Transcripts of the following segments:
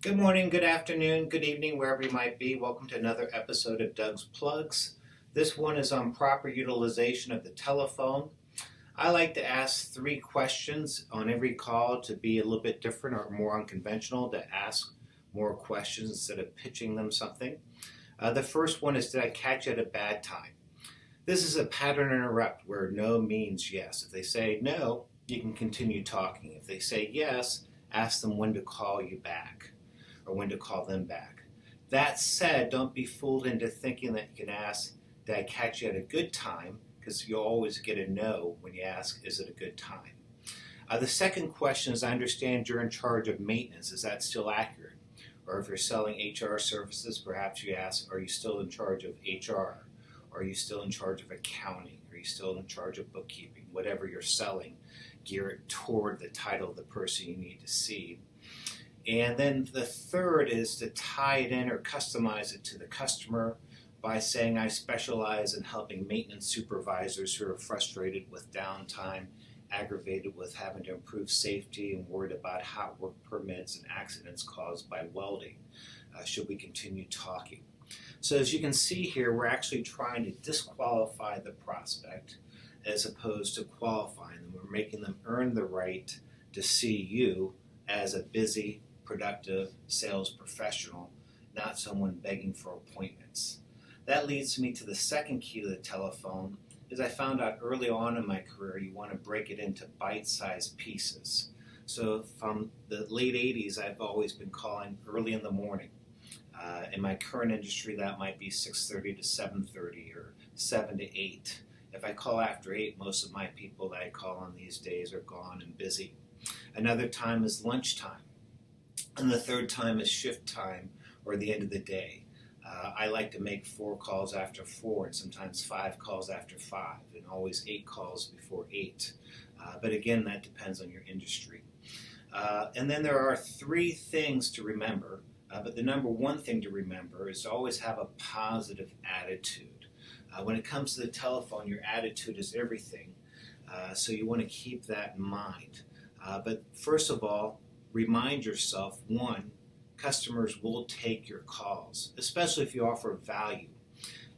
Good morning, good afternoon, good evening, wherever you might be. Welcome to another episode of Doug's Plugs. This one is on proper utilization of the telephone. I like to ask three questions on every call to be a little bit different or more unconventional, to ask more questions instead of pitching them something. The first one is, did I catch you at a bad time? This is a pattern interrupt where no means yes. If they say no, you can continue talking. If they say yes, ask them when to call you back or when to call them back. That said, don't be fooled into thinking that you can ask, did I catch you at a good time? Because you'll always get a no when you ask, is it a good time? The second question is, I understand you're in charge of maintenance. Is that still accurate? Or if you're selling HR services, perhaps you ask, are you still in charge of HR? Are you still in charge of accounting? Are you still in charge of bookkeeping? Whatever you're selling, gear it toward the title of the person you need to see. And then the third is to tie it in or customize it to the customer by saying, I specialize in helping maintenance supervisors who are frustrated with downtime, aggravated with having to improve safety, and worried about hot work permits and accidents caused by welding. Should we continue talking? So as you can see here, we're actually trying to disqualify the prospect as opposed to qualifying them. We're making them earn the right to see you as a busy, productive sales professional, not someone begging for appointments. That leads me to the second key to the telephone. As I found out early on in my career, you want to break it into bite-sized pieces. So from the late 80s, I've always been calling early in the morning. In my current industry, that might be 6:30 to 7:30 or 7 to 8. If I call after 8, most of my people that I call on these days are gone and busy. Another time is lunchtime. And the third time is shift time or the end of the day. I like to make 4 calls after 4 and sometimes 5 calls after 5 and always 8 calls before 8. But again, that depends on your industry. And then there are 3 things to remember. But the number one thing to remember is to always have a positive attitude. When it comes to the telephone, your attitude is everything. So you want to keep that in mind. But first of all, remind yourself, one, customers will take your calls, especially if you offer value.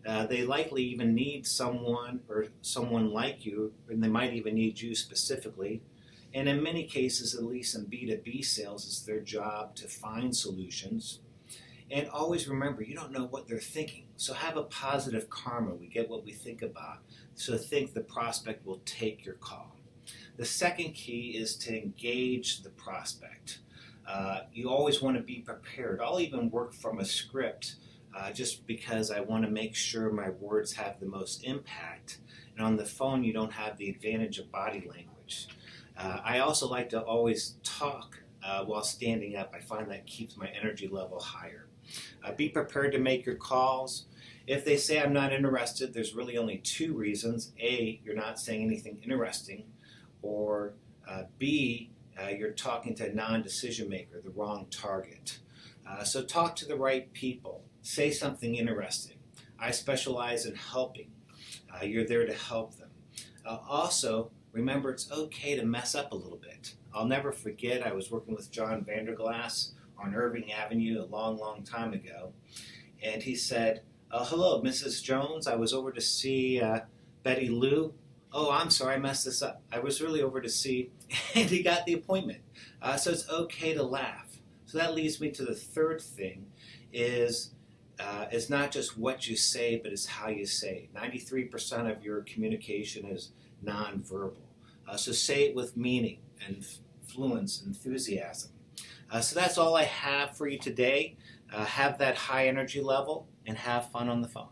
They likely even need someone or someone like you, and they might even need you specifically. And in many cases, at least in B2B sales, it's their job to find solutions. And always remember, you don't know what they're thinking. So have a positive karma. We get what we think about. So think the prospect will take your call. The second key is to engage the prospect. You always want to be prepared. I'll even work from a script just because I want to make sure my words have the most impact. And on the phone, you don't have the advantage of body language. I also like to always talk while standing up. I find that keeps my energy level higher. Be prepared to make your calls. If they say I'm not interested, there's really only 2 reasons. A, you're not saying anything interesting, or B, you're talking to a non-decision maker, the wrong target. So talk to the right people. Say something interesting. I specialize in helping. You're there to help them. Also, remember, it's okay to mess up a little bit. I'll never forget, I was working with John Vanderglass on Irving Avenue a long, long time ago. And he said, hello, Mrs. Jones. I was over to see Betty Lou. Oh, I'm sorry, I messed this up. I was really over to see, and he got the appointment. So it's okay to laugh. So that leads me to the third thing is it's not just what you say, but it's how you say it. 93% of your communication is nonverbal. So say it with meaning and fluence, enthusiasm. So that's all I have for you today. Have that high energy level and have fun on the phone.